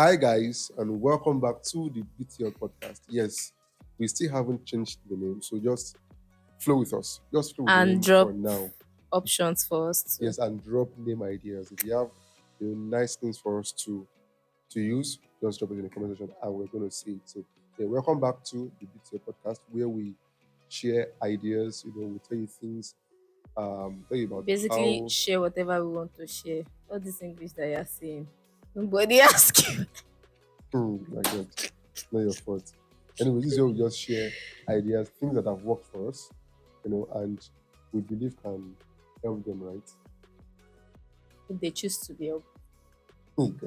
Hi, guys, and welcome back to the BTL podcast. Yes, we still haven't changed the name, so just flow with us. Just flow with the and name for drop now. options for us too. Yes, and drop name ideas. If you have nice things for us to use, just drop it in the comment section, and we're going to see it. So, yeah, welcome back to the BTL podcast, where we share ideas. We tell you things. Tell you about Basically, how. share whatever we want to share. All this English that you're saying. Nobody ask you. My God, not your fault. Anyway, this is where we just share ideas, things that have worked for us, and we believe can help them, right? If they choose to be helped. God.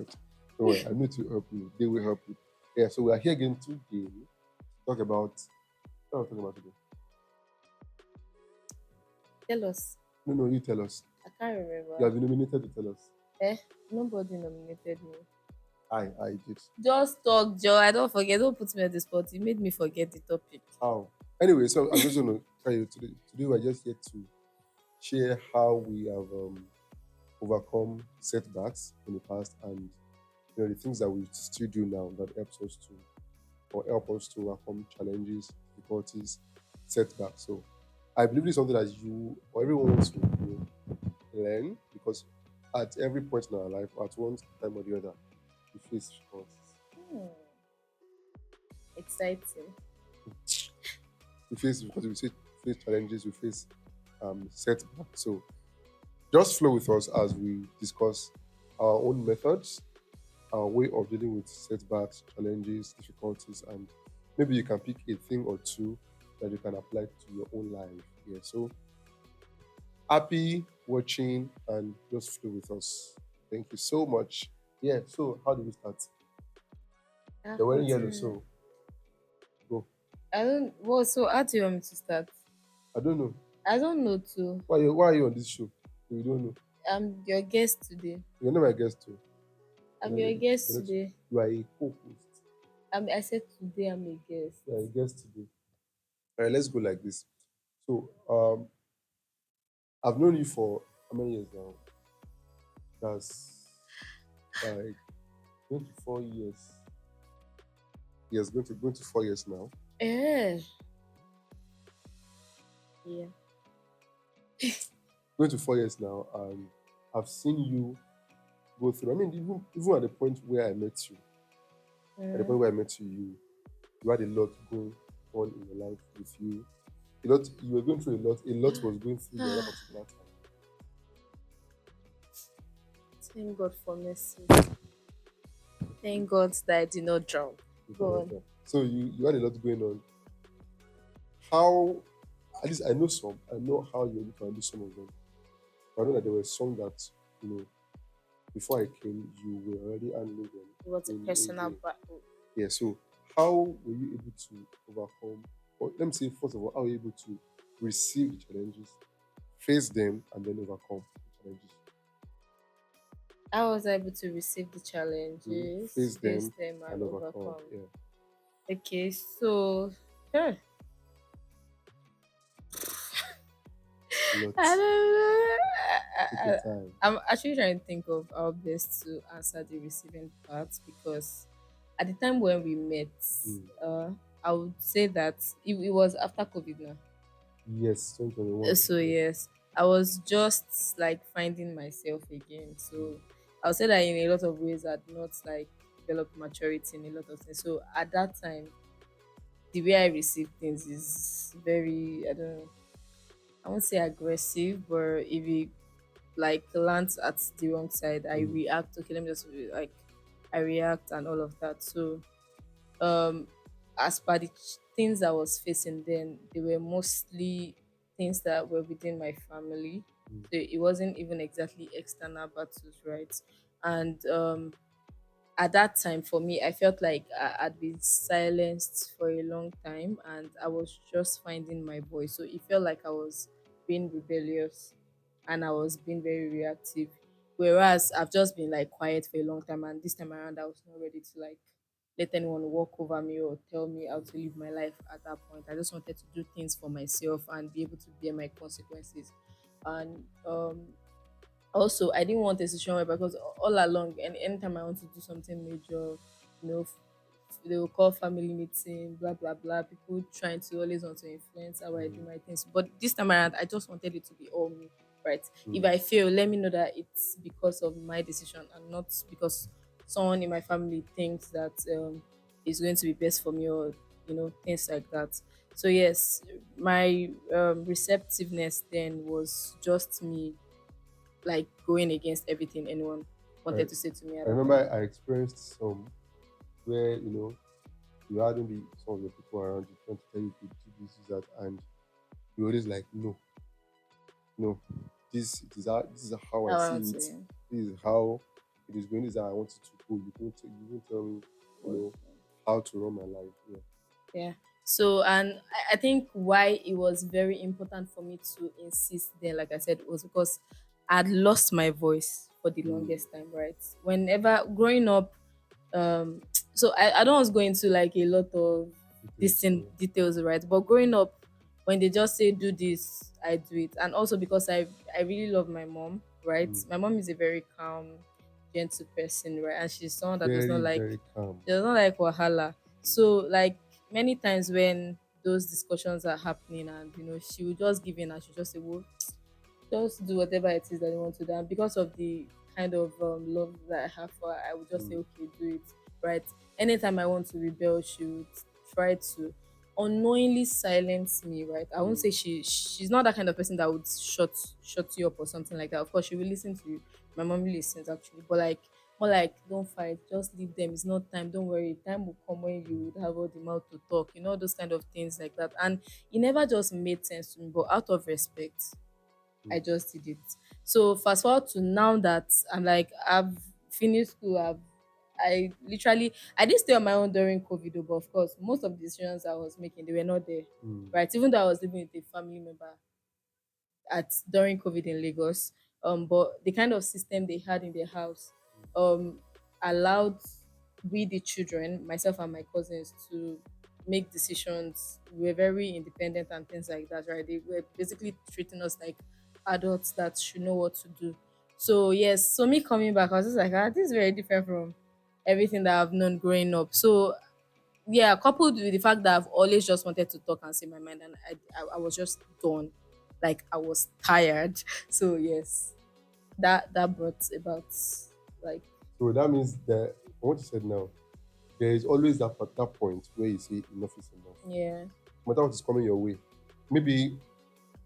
Don't worry, I need to help you. They will help you. Yeah, so we are here again today to talk about what are we talking about today? Tell us. No, no, you tell us. I can't You remember. have been nominated to tell us. Eh? Nobody nominated me. I did. Just talk, Joe. I don't forget. Don't put me on the spot. You made me forget the topic. How? Anyway, so I'm just going to tell you today. Today we're just here to share how we have overcome setbacks in the past and the things that we still do now that helps us to or help us to overcome challenges, difficulties, setbacks. So I believe it's something that you or everyone wants to learn because at every point in our life, at one time or the other, we face difficulties. Hmm. Exciting. We face difficulties, we face challenges, we face setbacks. So just flow with us as we discuss our own methods, our way of dealing with setbacks, challenges, difficulties, and maybe you can pick a thing or two that you can apply to your own life. Yeah. So happy watching and just flow with us. Thank you so much. Yeah. So how do we start? Ah, You're wearing yellow, continue. so go. I don't. Well, so how do you want me to start? I don't know. I don't know too. Why are you on this show? You don't know. I'm your guest today. You're not my guest too. I'm You're not, your guest you're not, today. you are a co-host. I said today I'm a guest. You are a guest today. All right, let's go like this. So I've known you for how many years now? That's like 24 years. Yes, going to 4 years now. Eh. Yeah. Going to 4 years now, and I've seen you go through. I mean, even at the point where I met you, at the Mm. point where I met you, you had a lot going on in your life with you. A lot you were going through a lot. A lot was going through you at that particular time. Thank God for mercy. Thank God that I did not drown. Go on. So you had a lot going on. How at least I know some. I know how you're able to handle some of them. I know that there were some that you know before I came, you were already handling them It was a in a personal way. battle. Yeah. So how were you able to overcome? Or let me say first of all, how were you able to receive the challenges, face them, and then overcome the challenges? I was able to receive the Face challenges, face them them, and and overcome. overcome. Yeah. Okay, so huh, A lot. I don't know. Take your time. I'm actually trying to think of how best to answer the receiving part because at the time when we met, Mm. uh, I would say that it was after COVID now. Yes, 2021. So Yeah. yes, I was just like finding myself again. So I would say that in a lot of ways I'd not like developed maturity in a lot of things. So at that time, the way I receive things is very, I don't know, I won't say aggressive, but if it like lands at the wrong side, I Mm. react. Okay, let me just like I react and all of that. So um as per the things I was facing then, they were mostly things that were within my family. Mm. So it wasn't even exactly external battles, right? And at that time for me, I felt like I'd been silenced for a long time and I was just finding my voice. So it felt like I was being rebellious and I was being very reactive. Whereas I've just been like quiet for a long time, and this time around I was not ready to like let anyone walk over me or tell me how to live my life at that point. I just wanted to do things for myself and be able to bear my consequences. And Also, I didn't want a situation where, because all along, and anytime I want to do something major, they will call family meeting, blah blah blah. People trying to always want to influence how I do Mm, my things. But this time around, I just wanted it to be all me, right? If mm, I fail, let me know that it's because of my decision and not because someone in my family thinks that is going to be best for me, or things like that. So yes, my receptiveness then was just me, like going against everything anyone I, wanted to say to me at I that remember time. I experienced some where you had maybe some of your people around you trying to tell you to do this, that, and you always like, no, no, this is how I How I see want it. to This is how it is going. This is how I want it to go. You won't tell me, you work. know, how to run my life. Yeah. Yeah. So, and I think why it was very important for me to insist then, like I said, was because I'd lost my voice for the Mm, longest time, right? Whenever growing up, so I don't want to go into like a lot of details. distant details, right? But growing up, when they just say do this, I do it. And also because I really love my mom, right? Mm, My mom is a very calm, gentle person, right? And she's someone that does not very, like, very calm. she does not like wahala. Mm, So like many times when those discussions are happening, and she will just give in, and she just say, well, just do whatever it is that you want to do. And because of the kind of love that I have for her, I would just say, mm, okay, do it. Right. Anytime I want to rebel, she would try to unknowingly silence me. Right. I won't mm, say she's not that kind of person that would shut you up or something like that. Of course, she will listen to you. My mom listens actually, but like more like, don't fight, just leave them. It's not time. Don't worry. Time will come when you would have all the mouth to talk. Those kind of things like that. And it never just made sense to me, but out of respect, I mm, just did it. So fast forward to now that I'm like, I've finished school. I didn't stay on my own during COVID, though, but of course, most of the decisions I was making, they were not there, mm, right? Even though I was living with a family member at during COVID in Lagos, but the kind of system they had in their house, um, allowed we the children, myself and my cousins, to make decisions. We were very independent and things like that, right? They were basically treating us like adults that should know what to do. So yes, so me coming back, I was just like, this is very different from everything that I've known growing up. So yeah, coupled with the fact that I've always just wanted to talk and say my mind, and I was just done, like I was tired. So yes, that brought about, like, So that means that from what you said now, there is always that point where you say enough is enough. yeah, No matter what is coming your way. Maybe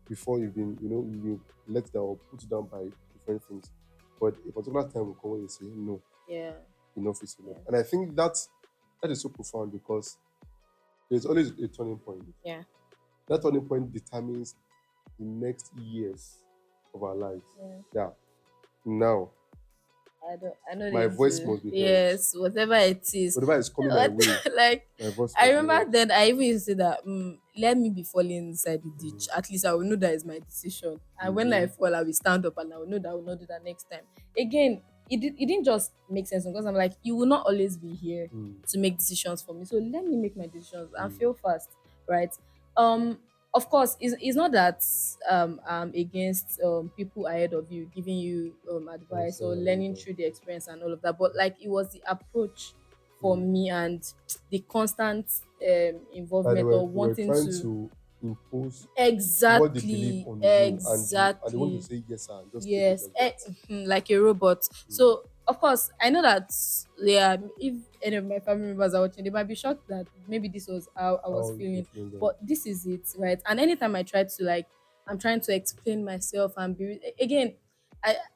before you've been, you let down or put down by different things. But a particular time will come when you say, no, yeah, enough is enough. yeah, And I think that is so profound because there's always a turning point. yeah, That turning point determines the next years of our lives. yeah. Yeah. Now, I know my they voice do. must be heard. Yes, whatever it is. Whatever is coming my What way, like my voice I must be remember heard. then I even used to say that, let me be falling inside the Mm, ditch. At least I will know that is my decision. And when I mhm, fall, I will stand up and I will know that I will not do that next time. Again, it didn't just make sense because I'm like, you will not always be here mm, to make decisions for me. So let me make my decisions and mm, feel fast, right? Um of course, it's not that I'm against people ahead of you giving you advice or answer and learning through the experience and all of that, but like it was the approach for mm. me, and the constant And they involvement were or they were wanting trying to, to impose what they believe exactly, on you, and they want to exactly, say yes sir and just take it yes, like that. like a robot. Mm, So of course I know that, yeah, if any of my family members are watching, they might be shocked that maybe this was how I was how you're feeling, feeling then? but this is it, right? And anytime I try to, like, I'm trying to explain myself and be again,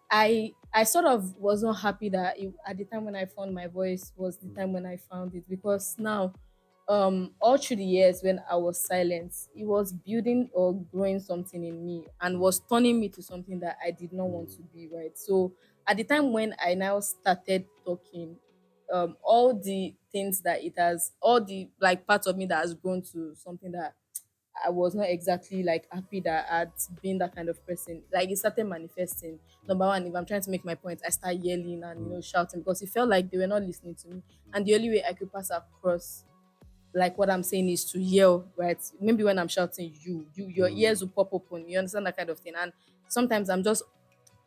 I sort of was not happy that at the time when I found my voice was the Mm, time when I found it, because now all through the years when I was silent, it was building or growing something in me and mm, was turning me to something that I did not want mm, to be, right? So at the time when I now started talking, all the things that it has, all the like parts of me that has grown to something that I was not exactly like happy that I'd been that kind of person. Like it started manifesting. Number one, if I'm trying to make my point, I start yelling and mm, shouting because it felt like they were not listening to me. And the only way I could pass across like what I'm saying is to yell, right? Maybe when I'm shouting, your mm, ears will pop open. You understand that kind of thing. And sometimes I'm just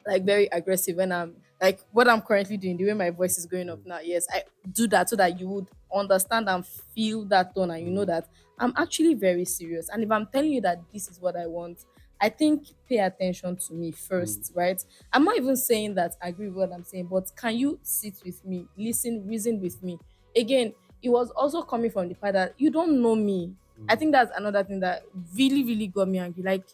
like very aggressive when I'm like what I'm currently doing, the way my voice is going up Mm, now. Yes, I do that so that you would understand and feel that tone, and you know mm, that I'm actually very serious. And if I'm telling you that this is what I want, I think pay attention to me mm, first, right? I'm not even saying that I agree with what I'm saying, but can you sit with me, listen, reason with me? Again, it was also coming from the part that you don't know me. I mm, think that's another thing that really, really got me angry. Like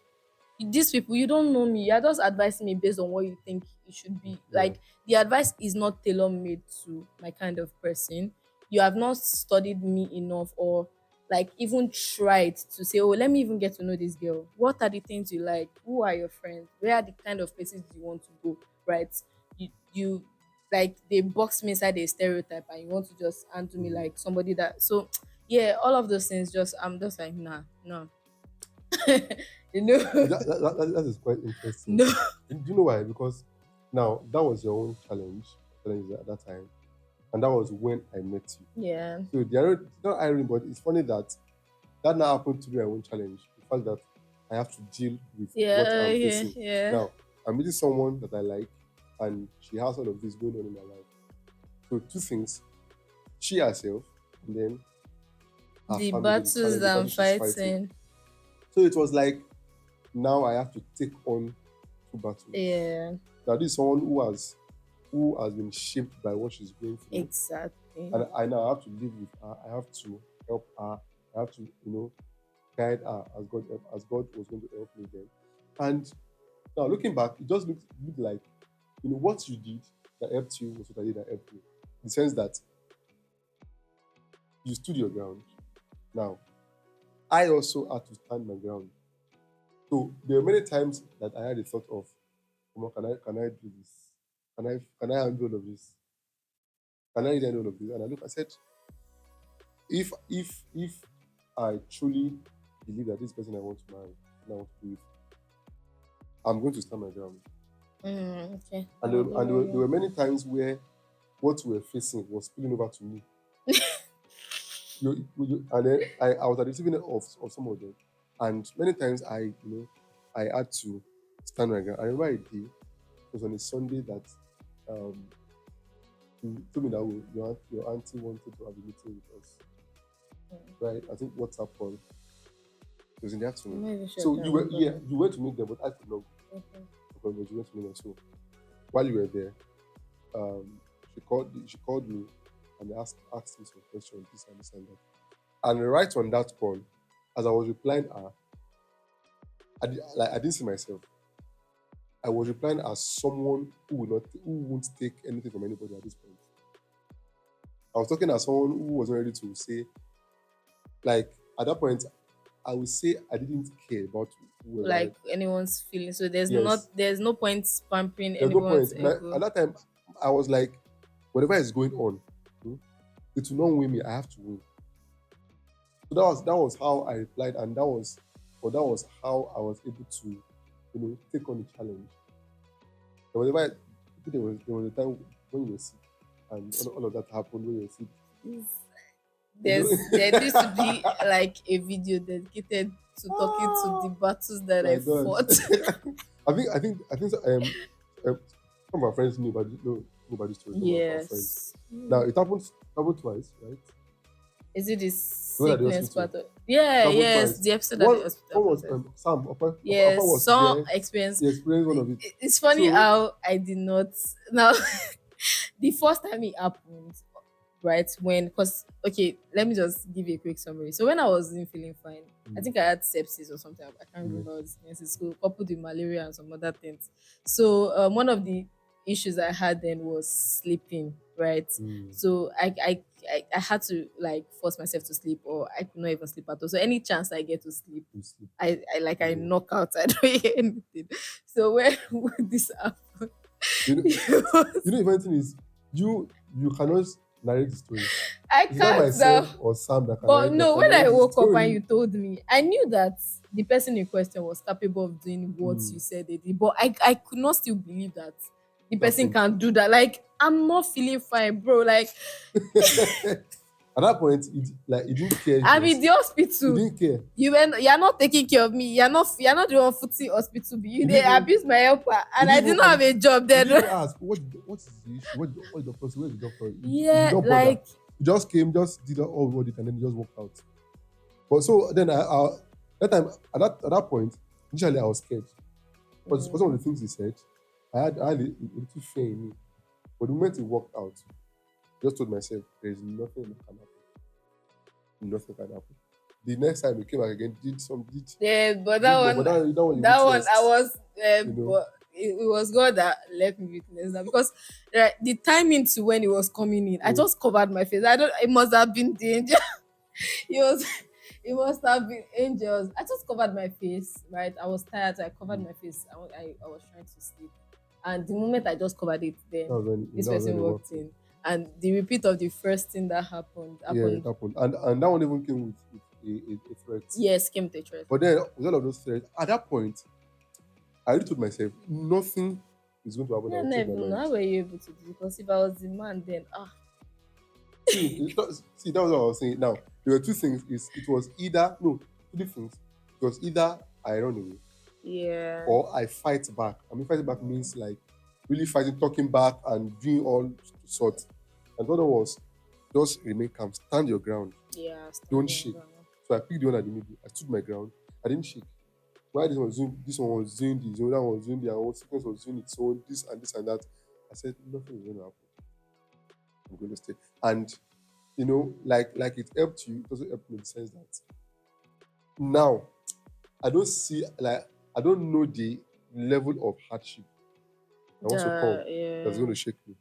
these people, you don't know me, you're just advising me based on what you think it should be. yeah. Like the advice is not tailor-made to my kind of person. You have not studied me enough, or like even tried to say, oh, let me even get to know this girl. What are the things you like? Who are your friends? Where are the kind of places you want to go? Right? You like they box me inside a stereotype, and you want to just handle me Mm. like somebody that. So yeah, all of those things, just I'm just like, nah, no. you know. That is quite interesting. No. Do you know why? Because now that was your own challenge at that time, and that was when I met you. Yeah. So the irony, not irony, but it's funny that that now happened to be my own challenge. The fact that I have to deal with what Yeah, I'm yeah, facing. yeah. Now, I'm meeting someone that I like, and she has all of this going on in my life. So two things: she herself, and then her The family, the battles challenge, the that I'm battle she's fighting. fighting. So it was like now I have to take on two battles. Yeah, Now this is someone who has been shaped by what she's going through, exactly. and I now have to live with her. I have to help her. I have to, guide her as God was going to help me then. And now looking back, it just looked like what you did that helped you was what I did that helped me. In the sense that you stood your ground. Now I also had to stand my ground. So there were many times that I had the thought of, "Omo, can I do this? Can I handle all of this? Can I handle all of this?" And I said, if I truly believe that this person I want to marry and I want to do it, I'm going to stand my ground. Okay. And I there, get and there where were, there you were many times where what we were facing was spilling over to me. And then I was at the receiving end of some of them. And many times I had to stand my ground. I remember a day, it was on a Sunday that um, you told me that your auntie wanted to have a meeting with us. Right? I think WhatsApp call. It was in the I'm afternoon. not even sure I So can you were remember yeah, now. you went to meet them, but I could not go Okay. because you went to meet them. So while you were there, she called me and asked me some questions, this and this and that. And right on that call, as I was replying her, I didn't see myself. I was replying as someone who won't take anything from anybody at this point. I was talking as someone who was not ready to say, like, at that point, I would say I didn't care about whoever. Like anyone's feeling. So there's not Yes, there's no point pampering there's no anyone's point. At ego. that time, I was like, whatever is going on, hmm, it will not win me. I have to win. So that was how I replied, and that was how I was able to, take on the challenge. Whenever there was a time when you were sick, and all of that happened when you were sick. You know, There needs to be like a video dedicated to talking to the ah, battles that my I God. fought. I think so, some of our friends know about this story. Some of our friends. Yes. Now it happened twice, right? Is it the The one at the sickness hospital. part of It yeah, happened yes, twice. the episode at the One hospital one was process. Sam. Upper Yes, was some there. experience. He experienced one of it. It's funny So how I did not now the first time it happened, right? When because okay, let me just give you a quick summary. So when I wasn't feeling fine, I mm, think I had sepsis or something. I can't yeah, remember what it was in school, coupled with malaria and some other things. So one of the issues I had then was sleeping, right? mm, So I had to like force myself to sleep, or I could not even sleep at all. So any chance I get to sleep, you sleep. I Yeah. knock out. I don't hear anything. So when this happened, You know, it was, the funny thing is, you cannot narrate the story. I It's not can't now. myself or Sam that can But narrate that no, can when I narrate the woke up and story. you told me, I knew that the person in question was capable of doing what Mm, you said they did. But I could not still believe that the it person happened. can do that. Like, I'm not feeling fine, bro. Like, At that point, he didn't care if it I'm in was. the He hospital. didn't care. You're not taking care of me. You're not the one footing hospital. He You they didn't even. abuse my helper, He and I didn't did even not have come. a job He then. didn't even ask what is the issue. What the doctor say? Where's the doctor? He did Yeah, not bother. like He just came, just did all what it, and then he just walked out. But so then that time at that point, initially I was scared. Because for some of the things he said, I had a little fear in me. But the moment he walked out, I just told myself, there is nothing that can happen. Nothing can happen. The next time he came back again, yeah, but did that more, but one, that one you that one, I witnessed, was, you know. but it was God that let me witness that because the timing to when it was coming in, I Mm. just covered my face. I don't. It must have been the angel. It was. It must have been angels. I just covered my face. Right. I was tired, so I covered Mm. my face. I was trying to sleep, and the moment I just covered it, then this That was when person he walked walked in. in, and the repeat of the first thing that Yeah, it happened. happened. And that one even came with a threat. Yes, came to church. But then with all of those threats, at that point, I really told myself, nothing is going to happen that Yeah, will never change my even know mind. how were you able to do it? Because if I was the man, then See, that was what I was saying. Now, there were two things. It was either, no, two things. It was either I run away yeah, or I fight back. I mean, fighting back means like really fighting, talking back, and doing all sorts. And the other was just remain calm, stand your ground, yeah, don't standing shake. ground. So I picked the one at the middle. I stood my ground. I didn't shake. Why this one was doing this, the other one was doing their own, sickness was doing its own, this and that. I said, nothing is going to happen. I'm going to stay. And like it helped you, it also helped me in the sense that now I don't see like I don't know the level of hardship that wants to come that's going Yeah. to shake me.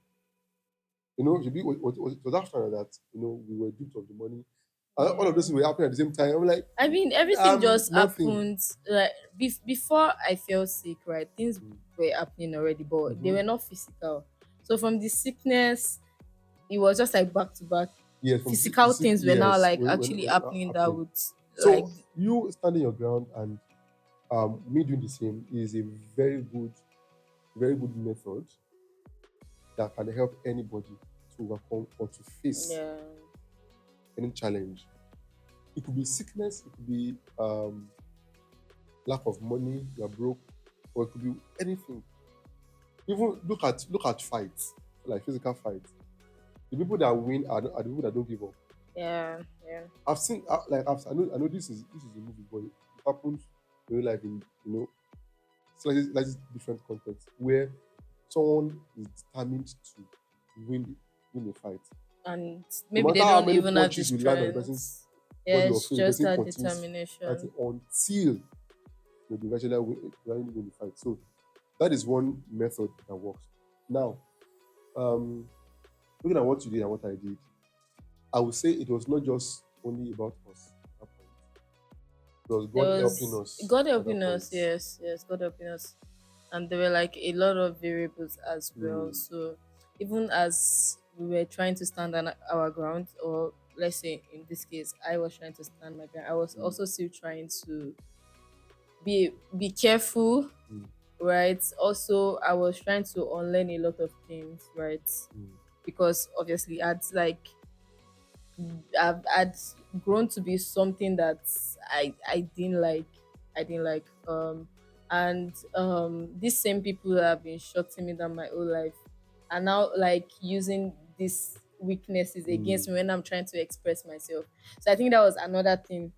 It was after that, we were duped of the money. All of Yeah. those things were happening at the same time. I'm like, I mean, everything just nothing. happened. Like before I fell sick, right? Things Mm. were happening already, but they Mm-hmm. were not physical. So from the sickness, it was just like back to back. Yes, from Physical things were now yes, like actually when happening that happening. would like So you standing your ground and me doing the same is a very good method that can help anybody to overcome or to face yeah. any challenge. It could be sickness, it could be lack of money, you're broke, or it could be anything. Even look at fights, like physical fights. The people that win are the people that don't give up. Yeah. Yeah. I've seen I know this is a movie, but it happens in real life in slightly different context where someone is determined to win win a fight. And No maybe matter they how don't many even have the punches you land on the person's strength. Yeah, body or it's face, the just person that continues determination. fighting until they eventually win the fight. So that is one method that works. Now, um, looking at what you did and what I did, I would say it was not just only about us at that point. It was There God helping was us God at that helping point. us, yes, yes, God helping us. And there were like a lot of variables as well. Mm, So even as we were trying to stand on our ground, or let's say in this case, I was trying to stand my ground, I was mm, also still trying to be careful, mm, right? Also, I was trying to unlearn a lot of things, right? mm, Because obviously I'd grown to be something that I didn't like. I didn't like. And these same people that have been shutting me down my whole life are now like using these weaknesses mm, against me when I'm trying to express myself. So I think that was another thing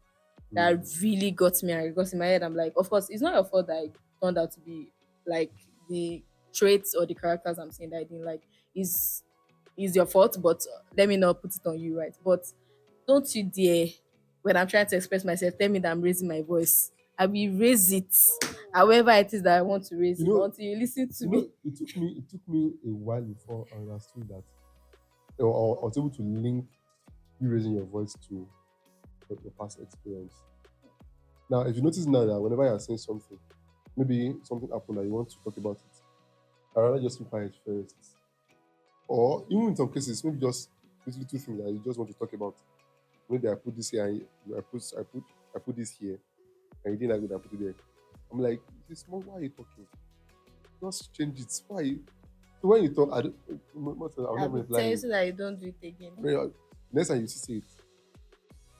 that mm. really got me angry because in my head I'm like, of course, it's not your fault that I turned out to be like the traits or the characters I'm saying that I didn't like is your fault, but let me not put it on you, right? But don't you dare when I'm trying to express myself, tell me that I'm raising my voice. I will raise it however it is that I want to raise You it know, until you listen to me. it took me a while before I understood that, or I was able to link you raising your voice to your past experience. Now, if you notice now that whenever you're saying something, maybe something happened that you want to talk about it, I rather just keep quiet first. Or even in some cases, maybe just these little things that you just want to talk about. Maybe I put this here, and I put this here, and you didn't like it, I put it there. I'm like, this small, why are you talking? Just change it. Why? So when you talk, I don't, most of the time, I'll I never will reply tell you you. so that you don't do it again. When Next time you see say it,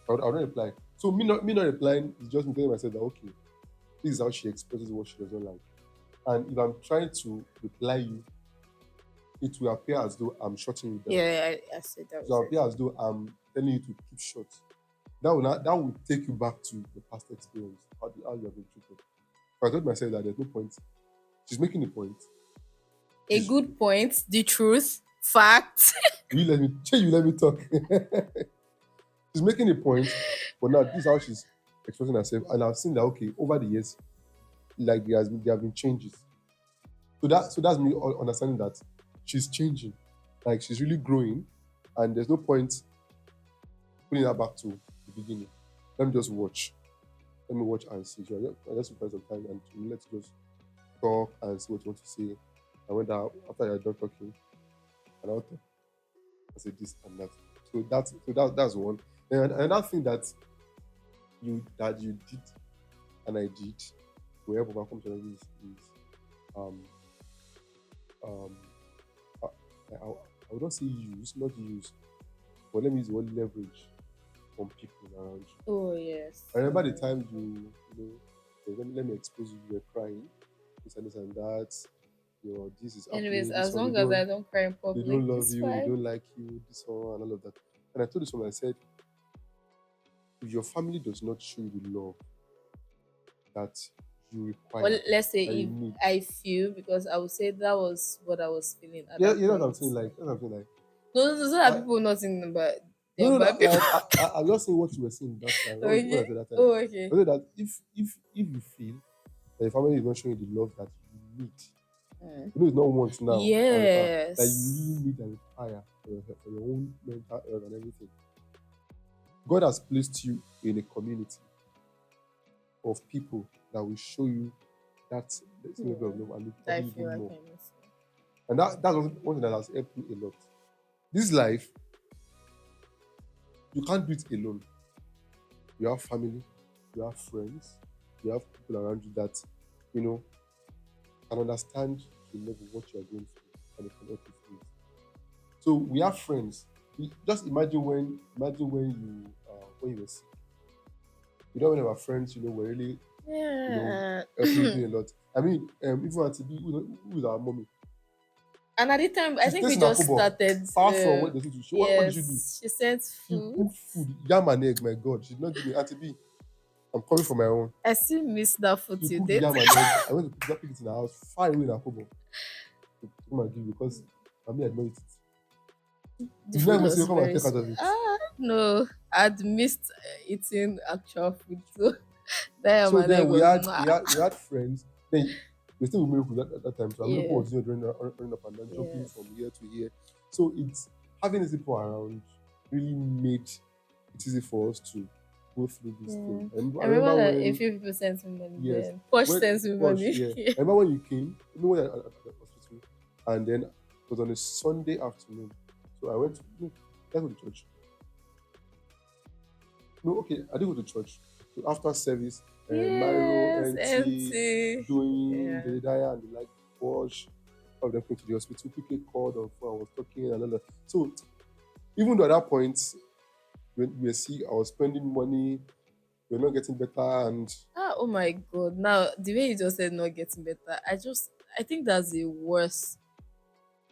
I would not reply. So me not replying is just me telling myself that okay, this is how she expresses what she doesn't like. And if I'm trying to reply you, it will appear as though I'm shutting you down. Yeah, I said that It will was it. appear as though I'm telling you to keep short. That will take you back to the past experience, how you have been treated. So I told myself that there's no point. She's making a point. A She's, good point, the truth, fact. you let me talk. She's making a point, but now this is how she's expressing herself. And I've seen that okay, over the years, like there have been changes. So that's me understanding that she's changing. Like she's really growing, and there's no point putting her back to the beginning. Let me just watch. Let me watch and see. So I just spend some time and let's just talk and see what you want to say. And when after you're done talking, and I'll talk. I say this and that. So that's one. And another thing that you did and I did to help overcome challenges is um um I, I would not say use, not use, but let me use the word leverage from people around you. Oh yes. I remember the time let me expose you, you were crying, this and that, this is Anyways, happening, this as one, long as I don't cry in they public, don't love it's you, they fine. don't like you, this one, and all of that. And I told this one, I said, if your family does not show you the love that you Or require, let's say that you if need. I feel, because I would say that was what I was feeling at Yeah, that you know what I'm point. saying? Like, that's what I'm saying. Like, No, no, no, so that I, people not think about no, them no, bad no, people. like, I'm just saying what you were saying that time. What I Okay. said that time. Oh, I okay. said that if you feel that your family is not showing you the love that you need, Mm. it's not want now, that you really Yes. need and require for your own mental health and everything. God has placed you in a community of people that will show you that same level of Yeah. love and I probably feel even like more. I miss And that's one thing that has helped me a lot. This life, you can't do it alone. You have family, you have friends, you have people around you that, you know, can understand to the level what you are going through and they can help you through it. So we have friends. Just imagine when you were sick. You know, when our friends, were really, Yeah. helping you do a lot. I mean, even Auntie B, who is our mommy, And at the time, I she think stays we in just Akobo, started. far from what they do. What did she do? Yes, she sent She food. cooked food, yam and egg. My God, she did not give me Auntie B. I'm coming for my own. I still miss that food She till cooked date. yam and egg. I went to pick it in her house, far away in Akobo, to come and give you because I mean I did not eat it. The You did not food even say was come and very take out sweet. of it. Ah, no, I'd missed eating actual food. So that So my leg then we was. had Mwah. we had we had friends. Then we still with Miracle at that time. So Miracle Yeah. was running up and down, jumping Yes. from here to here. So it's having these people around really made it easy for us to go through this thing. Yeah. And I I remember remember that a when few people sent me money yes, then. Posh when sent me gosh, money. yeah. Yeah. I remember when you came, when at the hospital, and then it was on a Sunday afternoon. So I went to no, let's go to church. No, okay, I didn't go to church. So after service, Mario, Yes, NT, empty. doing Yeah. Jedediah and the like, wash, all of them came to the hospital, quickly called on phone, I was talking and all that. So even though at that point, when we were sick, I was spending money, we were not getting better, and Ah, oh my god. Now the way you just said not getting better, I think that's the worst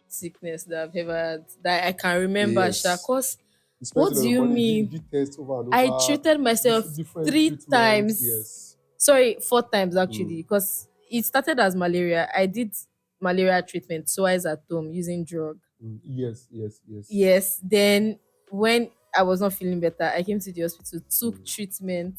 sickness that I've ever had that I can remember, Sha. yes, Cause we spent what a do lot of you money, mean? did tests over and I over, treated myself different three treatments, times. yes. Sorry, four times actually, Mm, because it started as malaria. I did malaria treatment twice at home using drug. yes, yes, yes. Yes. Then when I was not feeling better, I came to the hospital, took Mm. treatment.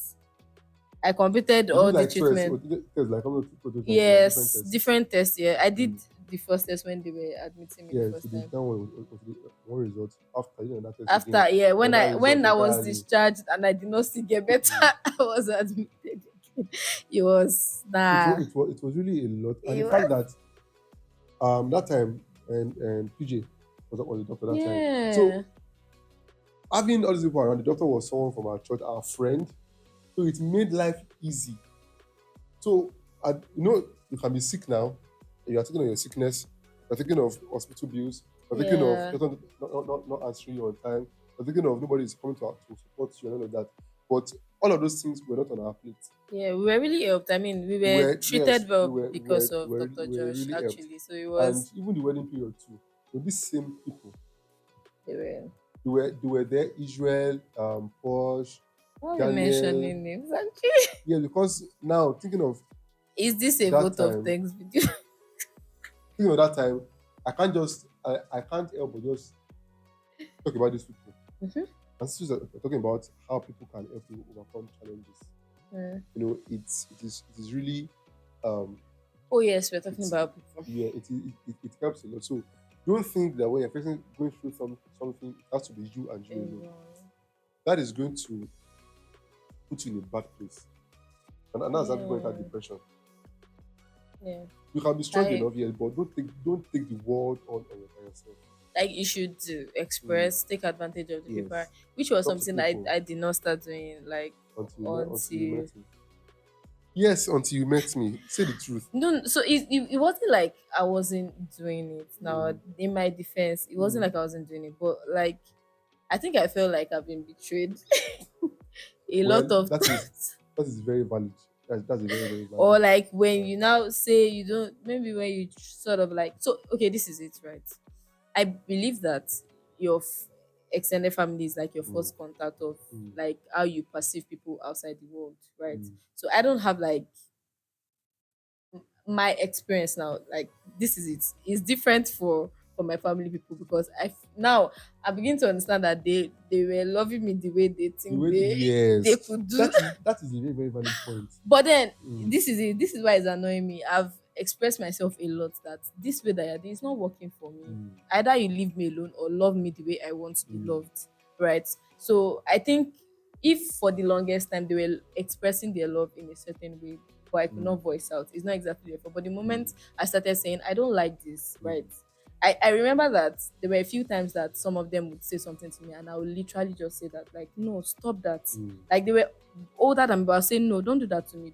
I completed Did you all the like tests? treatment. Or did you tests like how many people do like different Yes, tests? different tests. Yeah, I did Mm. the first test when they were admitting me the Yeah, so first the time. that was the one result after another test again, After, yeah, another result when I was entirely. discharged and I did not still get better, Mm. I was admitted again. It was It was nah. it was really a lot, and It the fact was, that that time and PJ was the doctor that time. yeah. So having all these people around, the doctor was someone from our church, our friend. So it made life easy. So you can be sick now. You are thinking of your sickness. You're thinking of hospital bills. You're thinking of Yeah. not answering you on time. We're thinking of nobody is coming to support you and all of that. But all of those things were not on our plate. Yeah, we were really helped. I mean, we We were were, yes, treated well because of Dr. we were Josh, really helped. actually. So it And was, even the wedding period too. So these same people, they were, they were there, Israel, Porsche, why are we Daniel. mentioning names, actually? Yeah, because now thinking of Is this a that vote of time, thanks video? I can't help but just talk about these people. Mhm. And since we're talking about how people can help you overcome challenges, Yeah. it is really um Oh, yes, we're talking it's about people. yeah it helps a lot. So don't think that when you're going through something, it has to be you and you alone. That is going to put you in a bad place, and that's how people enter Yeah, depression. yeah. You can be strong I enough, yes, but don't take the world on by yourself. like you should Mm, express, take advantage of the people, yes, which was talk to something I people I did not start doing like until you until met me. Yes, until you met me. Say the truth. no. So it wasn't like I wasn't doing it. Now, Mm, in my defense, it wasn't mm. like I wasn't doing it, but like I think I felt like I've been betrayed a Well, lot of that is times. that is very valid. That's a very very Or valid. like when Uh, you now say you don't, maybe when you sort of like, so okay, this is it, right? I believe that your extended family is like your mm, first contact of mm, like how you perceive people outside the world, right? mm, So I don't have like my experience now, like this is it. It's different for my family people because now I begin to understand that they were loving me the way they the think way, they yes, could do. that is a very very valid point. But then Mm, this is it. This is why it's annoying me. I've expressed myself a lot that this way that you're doing is not working for me. mm, Either you leave me alone or love me the way I want to be mm, loved, right? So I think if for the longest time they were expressing their love in a certain way, but I could mm, not voice out, it's not exactly their fault. But the mm, moment I started saying I don't like this, mm, right? I remember that there were a few times that some of them would say something to me and I would literally just say that, like, no, stop that. mm, Like they were older than me, but I was saying, no, don't do that to me.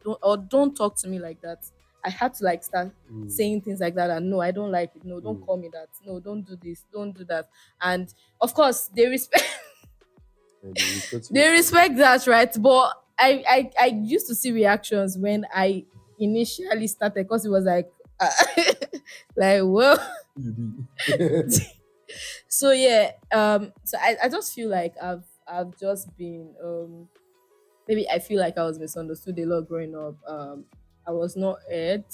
Don't talk to me like that. I had to like start mm, saying things like that and no, I don't like it. No, don't mm. call me that. No, don't do this, don't do that. And of course they respect And they respect you they for respect that, right? But I used to see reactions when I initially started because it was like like well who you be. so yeah, so I just feel like I've just been maybe I feel like I was misunderstood a lot growing up. I was not heard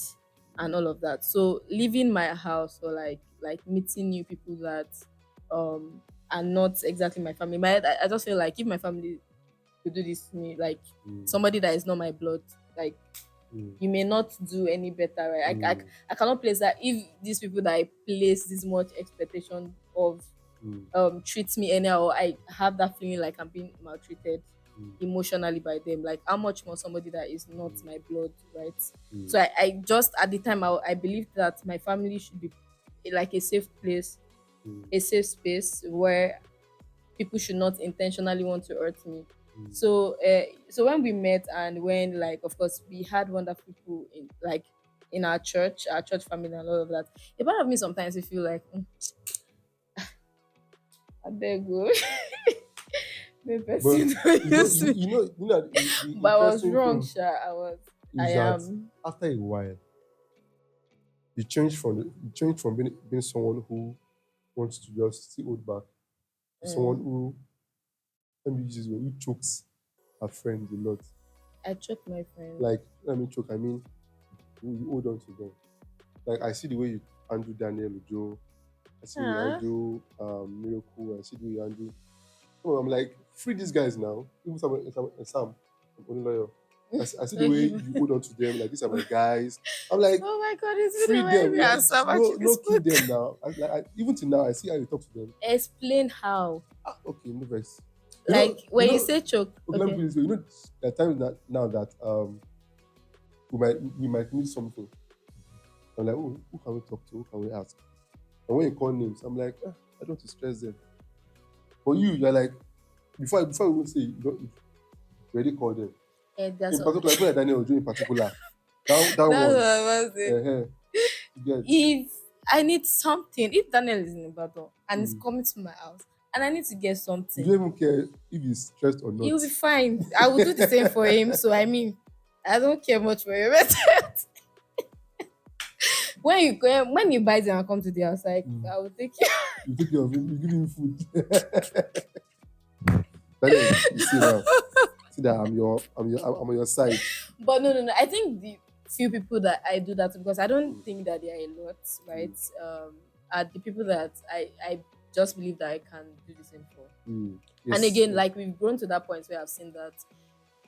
and all of that. So leaving my house or like meeting new people that um are not exactly my family. I just feel like if my family could do this to me, like Mm, somebody that is not my blood, like mm, you may not do any better, right? mm, I cannot place that if these people that I place this much expectation of mm, treats me anyhow, or I have that feeling like I'm being maltreated mm, emotionally by them. Like how much more somebody that is not mm, my blood, right? mm, So I just at the time I believed that my family should be like a safe place, mm, a safe space where people should not intentionally want to hurt me. mm. So when we met and when like of course we had wonderful people in like in our church family and all of that. A part of me sometimes I feel like I beg you. The But person don't use me. the But I was interesting wrong, thing Sha. I is that am. after a while, you change from being someone who wants to just still hold back to someone Mm, who, let me use this word, who chokes her friends a lot. I choke my friend. Like, I mean, choke, I mean, you hold on to them. Like, I see the way you handle Daniel Ojo. I see the way you Ah. handle Miracle. I see the way you handle. Oh, I'm like, free these guys now. Even Sam, I'm only loyal. I see the way Okay. you hold on to them. Like, these are my guys. I'm like, Oh my god, it's been free a while. them. We Like, are Sam actually no, kill spoke. them now. Even till now, I see how you talk to them. Explain how. Ah, okay, no vex. Like when you say choke, Okay, let me okay. put it this way. There are times that now that we might need something. I'm like, oh, who can we talk to? Who can we ask? And when you call names, I'm like, I don't want to stress them. But you're like, before we even say, you already called them. That's In all. particular, people like Daniel Ojo in particular, that That's one, what I was saying. uh you get. If I need something, if Daniel is in Ibadan and is Mm, coming to my house, and I need to get You something. don't even care if he's stressed or not. He'll be fine. I will do the same for him. So I mean, I don't care much for your method. When you buy them and come to the house, like Mm. I will take you. You take care of him, you give him food. But anyway, you see now, see that I'm on your side. But no. I think the few people that I do that to, because I don't think that there are a lot, right? Are the people that I just believe that I can do the same for. Mm. And Yes. again, like we've grown to that point where I've seen that,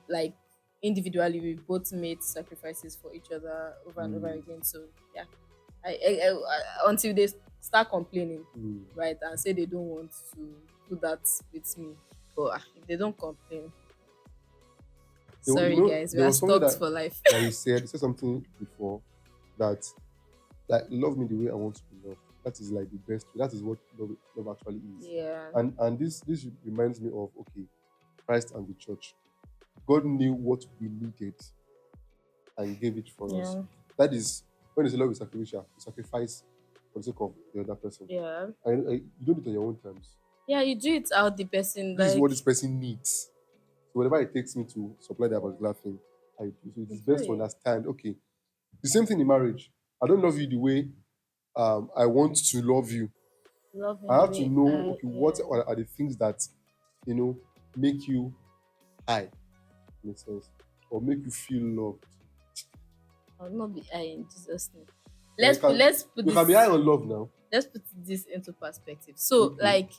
like individually, we've both made sacrifices for each other over and over Mm. again. So yeah, until they start complaining, Mm. right, and say they don't want to do that with me, but if they don't complain, sorry guys, we There are was something stalked that, for life. that you said something before that like love me the way I want to be loved. That is like the best. That is what love actually is. Yeah, And this reminds me of okay, Christ and the church. God knew what we needed and gave it for us. yeah, That is when it's love is sacrificial, you sacrifice for the sake of the other person. yeah, You don't do it on your own terms. yeah. You do it out the person, This is like what this person needs. So whenever it takes me to supply that particular thing, I do. So it you is do best to it. understand. Okay, the same thing in marriage. I don't love you the way I want to love you. Love I in the have to way know, I okay, what yeah. are the things that make you high, makes sense, or make you feel loved. I'll not be I in Jesus' name. And Let's put you can be high this on love now. let's put this into perspective. So Okay. like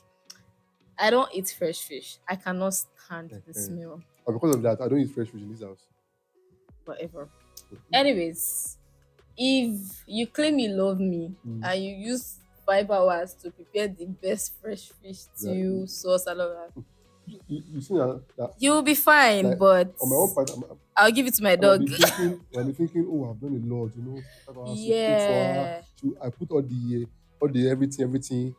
I don't eat fresh fish. I cannot stand the Eh. smell. And because of that, I don't eat fresh fish in this house. Whatever. Okay. Anyways, if you claim you love me Mm. and you use 5 hours to prepare the best fresh fish to Yeah. you, sauce and all that, You see that you'll be fine, like, but on my own part, I'll give it to my I might dog. be thinking, oh, I've done a lot, 5 hours, she cooks for her, Yeah. I put all the everything.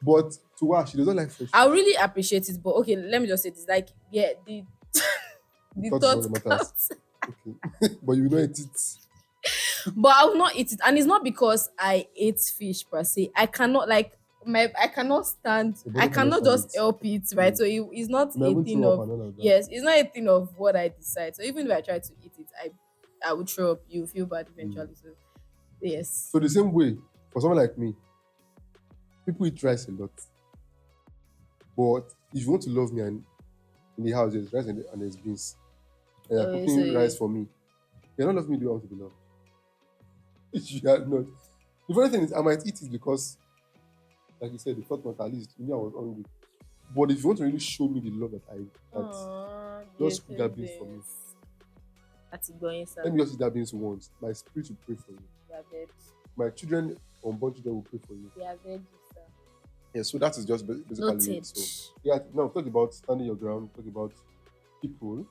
But to her, she doesn't like fresh I'll fish. really appreciate it, but okay, let me just say this. Like, yeah, the The the thought is what thought matters. counts. Okay. But you know it. But I will not eat it. And it's not because I ate fish per se. I cannot like I cannot stand, Your I body cannot cannot stand just it. help it, right? Mm. So it's not You might a even thing throw up of and all of that. yes, it's not a thing of what I decide. So even if I try to eat it, I would throw up. You feel bad eventually. So yes. So the same way, for someone like me, people eat rice a lot. But if you want to love me and in the house, there's rice and there's beans. And you're Okay, cooking so rice for me. You're not loving me the way I want to be loved. You are not. The funny thing is, I might eat it because, like you said, the thought matter, at least you knew I was hungry. But if you want to really show me the love Aww, just cook that beans for me. That's going sir. Let me just eat that beans once. My spirit will pray for you. They are veg. My children, unborn children, will pray for you. They are veg, sir. Yeah, so that is just basically Noted. it. So yeah, now talk about standing your ground. Talk about people.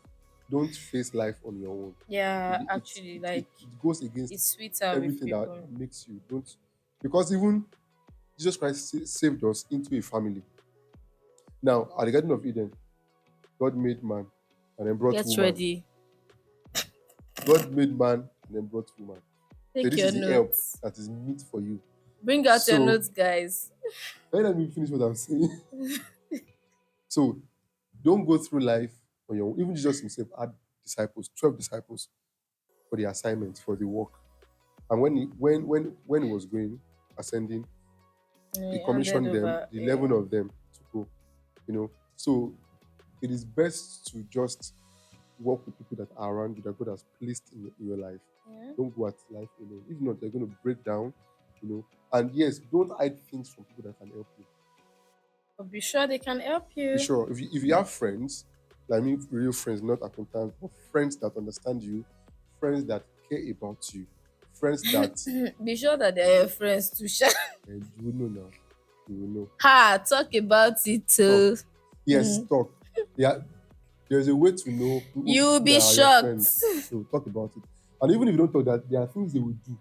Don't face life on your own. Yeah, It- actually, it, like it goes against it's sweeter with everything that people. makes you don't, because even Jesus Christ saved us into a family. Now at the Garden of Eden, God made man and then brought Get woman. ready. God made man and then brought woman. So Take this your is the help notes. that is meet for you. Bring out your So- notes, guys. Let me finish what I'm saying. So don't go through life on your own. Even Jesus himself had disciples, 12 disciples for the assignment, for the work. And when he was going, ascending, he commissioned them, the 11 of them to go. So it is best to just work with people that are around you, that God has placed in your life. Yeah. Don't go at life alone. If not, they're going to break down. And yes, don't hide things from people that can help you. But be sure they can help you. Be sure if you have friends, like me, real friends, not accountants, but friends that understand you, friends that care about you, friends that Be sure that they're your friends to share. you will know now. You will know. Ha! Talk about it too. Yes, talk. Yeah, there's a way to know who You'll be that are your shocked. friends. So talk about it. And even if you don't talk, that there are things they will do.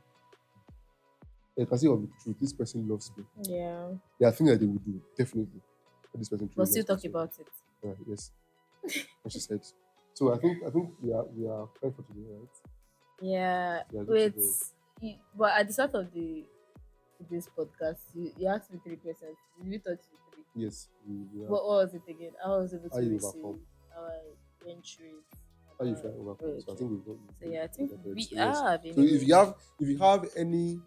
You can say of the truth, this person loves me. Yeah. There are things that they will do, definitely. But this person But truly still loves me. talk about it. Yeah, yes. What she said. So I think we are fine for today, right? Yeah. Yeah, good to Wait. go. But at the start of this podcast, you asked me 3 questions. Did we touch the three? Yes, we have. What was it again? I was able How to you receive. overcome? How I went through it. How you Uh, feel overcome? So I okay. think we've got So yeah, I think we've got it. we So yes. have So anyway. if you have any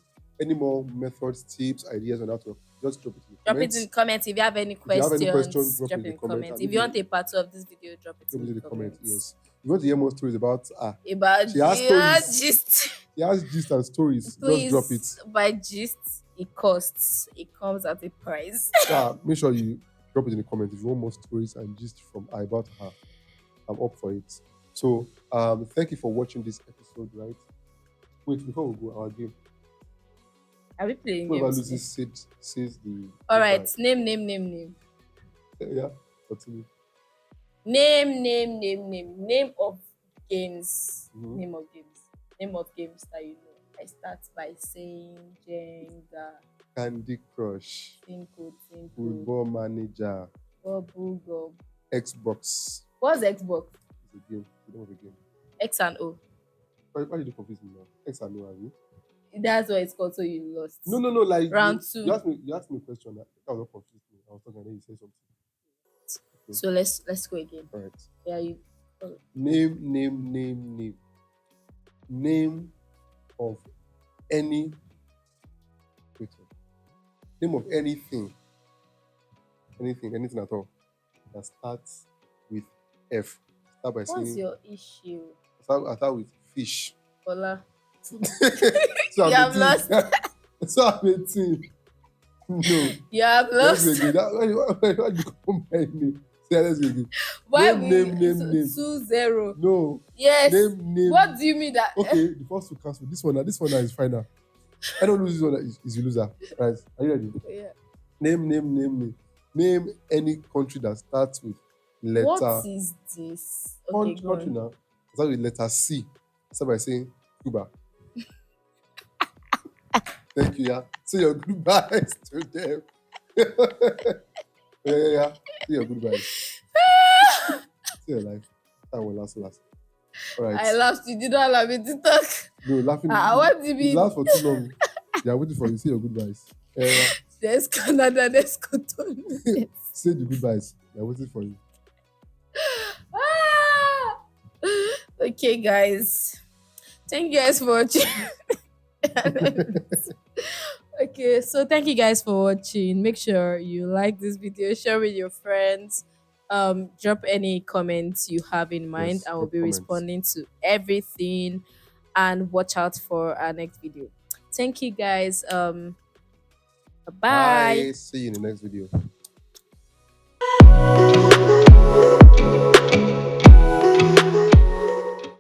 more methods, tips, ideas on how to just drop it in the Drop it in comments. the comments if you have any If you have any question, questions. drop it Drop in it the in the comment comments. and If you want maybe a part two of this video, drop it drop in it the in the comment. comments. Yes. If you want to hear more stories about About she has stories. gist. She has gist and stories. Just drop it. Please buy gist. It costs. It comes at a price. Yeah, make sure you drop it in the comments if you want more stories and gist from I about her. I'm up for it. So thank you for watching this episode, right? Wait, before we go, our game. Are we playing Whoever games? loses says the All right. goodbye. Name. Yeah, continue. Name of games. Mhm. Name of games. Name of games that you know. I start by saying Jenga, Candy Crush, Tinko, Football Manager, Bubble Gum. Xbox. What's Xbox? It's a game. The name of a game. X and O. Why did you confuse me now? X and O, have you? That's what it's called. So you lost. No. Like Round you, two. you asked me a question that was not confused me. I was talking and then you said something. So let's go again. All right. Yeah, you. Name of any wait, name of anything at all that starts with F. Start by What's saying your issue, I start with fish. Bola? So You have lost. So I'm 18. No. You have Let's lost. go again. Why do you combine me? Say let's go again. Why Name. 2-0? No. Yes. Name. What do you mean that? Okay, the first to cancel. This one is final. I don't lose this one is the loser. Right. Are you ready? Yeah. Name. Name any country that starts with letter. What is this? Okay, go Country on. now. Start with letter C. Start by saying Cuba. Thank you, yeah. Say your goodbyes to them. yeah. Say your goodbyes. Say your life. That will last. All right. I laughed. You did not allow me to talk. No, laughing. What do you You mean? laugh for too long. They are waiting for you. Say your goodbyes. There's Canada. There's Cotonou. Say the goodbyes. They are waiting for you. Okay, guys. Thank you guys for watching. Okay, so thank you guys for watching. Make sure you like this video, share with your friends. Drop any comments you have in mind. Yes, I will drop be comments. responding to everything, and watch out for our next video. Thank you guys. Bye. See you in the next video.